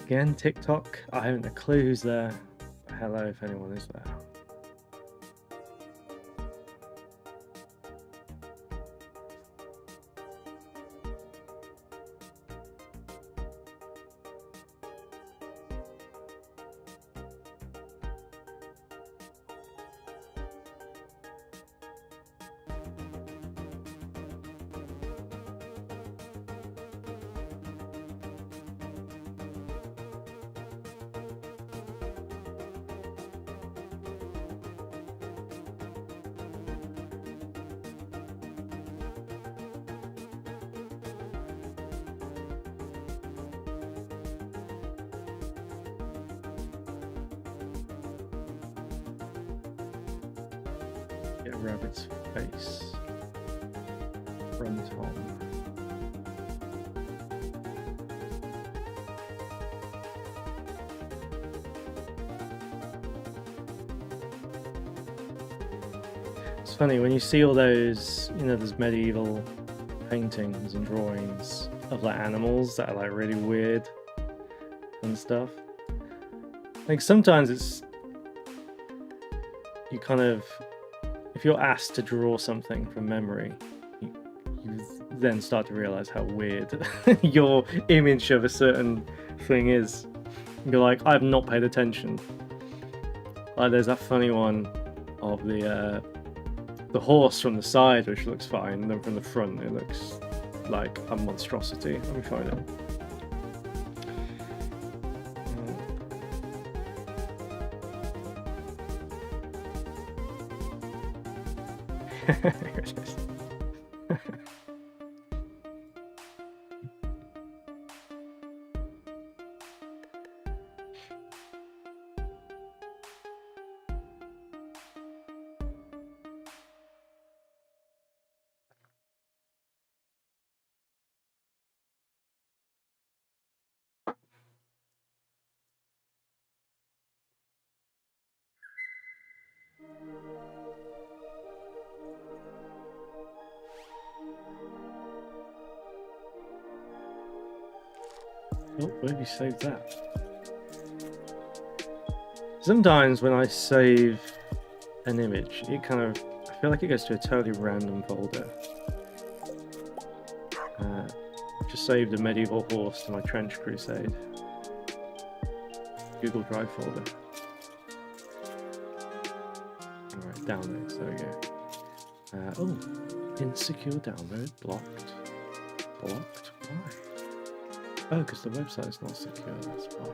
Again, TikTok. I haven't a clue who's there. Hello, if anyone is there. Get a rabbit's face from Tom. It's funny when you see all those, you know, those medieval paintings and drawings of like animals that are like really weird and stuff. Like sometimes it's, you kind of, if you're asked to draw something from memory, you then start to realize how weird your image of a certain thing is. You're like, I've not paid attention. Like there's that funny one of the horse from the side, which looks fine, and then from the front it looks like a monstrosity. Let me find it. Here it is. Oh, where have you saved that? Sometimes when I save an image, it kind of, I feel like it goes to a totally random folder. I've just saved a medieval horse to my trench crusade. Google Drive folder. Alright, downloads, there we go. Oh, insecure download, blocked. Blocked? Why? Oh, because the website's not secure, that's why.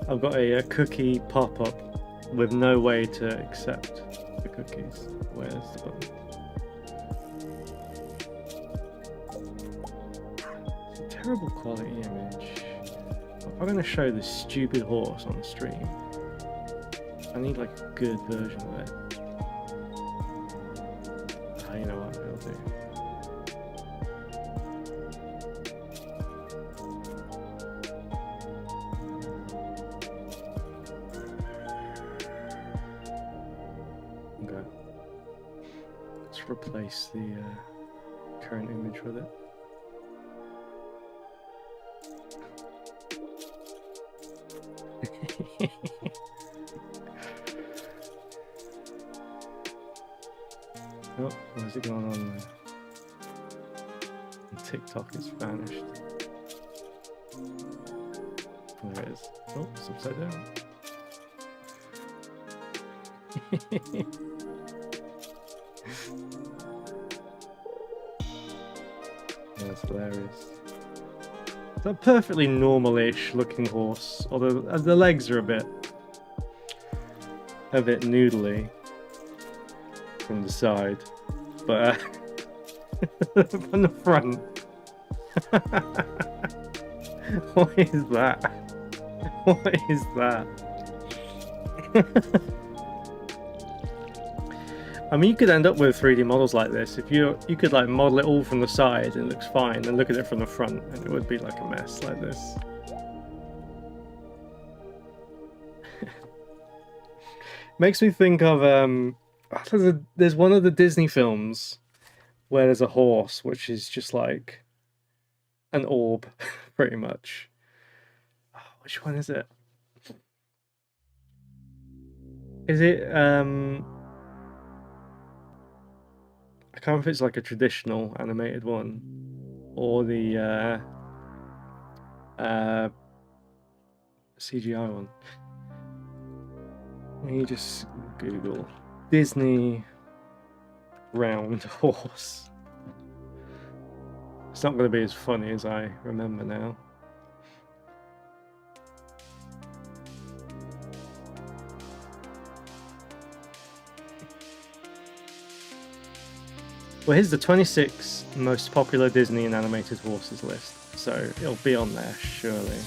I've got a cookie pop-up with no way to accept the cookies. Where's the button? It's a terrible quality image. If I'm going to show this stupid horse on the stream, I need like a good version of it. Ah, you know what? It'll do. Okay. Let's replace the current image with it. Oh, where's it going on there? TikTok is vanished. There it is. Oh, it's upside down. That's hilarious. It's a perfectly normal-ish looking horse, although the legs are a bit noodly from the side, but from the front. What is that? What is that? I mean, you could end up with 3D models like this if you could like model it all from the side and it looks fine, and look at it from the front and it would be like a mess like this. Makes me think of there's one of the Disney films where there's a horse which is just like an orb, pretty much. Oh, which one is it? Is it I can't remember if it's like a traditional animated one or the CGI one. Let me just Google Disney round horse. It's not going to be as funny as I remember now. Well, here's the 26 most popular Disney and animated horses list, so it'll be on there, surely.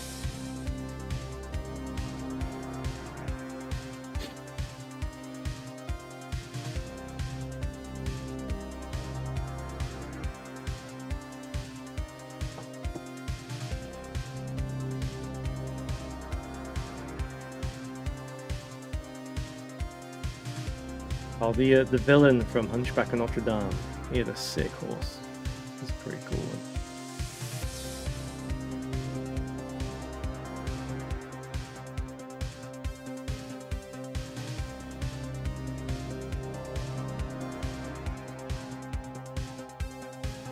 Oh, the villain from Hunchback of Notre Dame. He had a sick horse. He's a pretty cool one.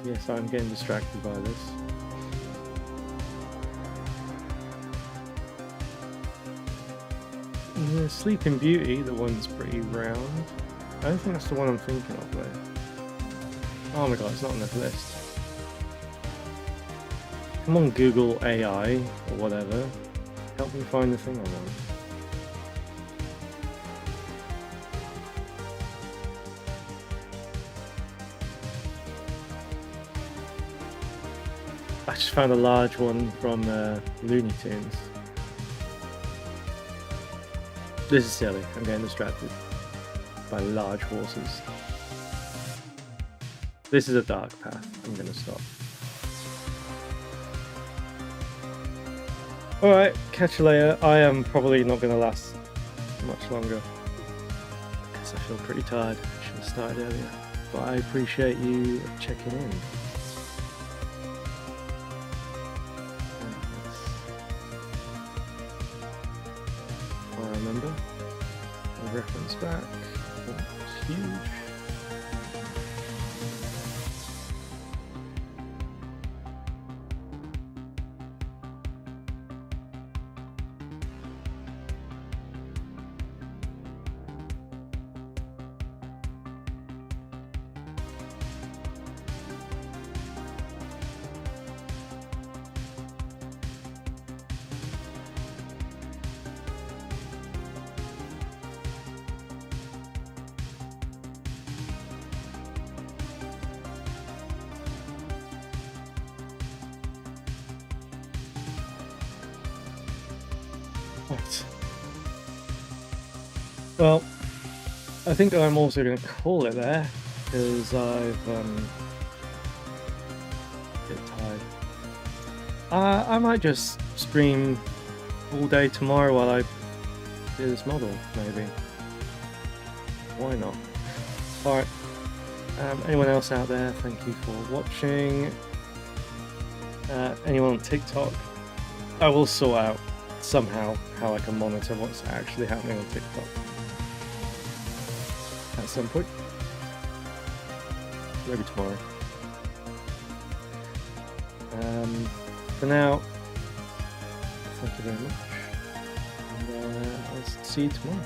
Yes, I'm getting distracted by this. Yeah, Sleeping Beauty, the one's pretty round. I don't think that's the one I'm thinking of though. Oh my god, it's not on this list. Come on, Google AI or whatever. Help me find the thing I want. I just found a large one from Looney Tunes. This is silly, I'm getting distracted by large horses. This is a dark path, I'm gonna stop. Alright, catch you later. I am probably not gonna last much longer because I feel pretty tired. I should have started earlier. But I appreciate you checking in. I remember. A reference back. That's huge. Right. Well, I think I'm also going to call it there because I've a bit tired. I might just stream all day tomorrow while I do this model, maybe. Why not? Alright. Anyone else out there, thank you for watching. Anyone on TikTok, I will sort out somehow how I can monitor what's actually happening on TikTok at some point. Maybe tomorrow. For now, thank you very much, and I'll see you tomorrow.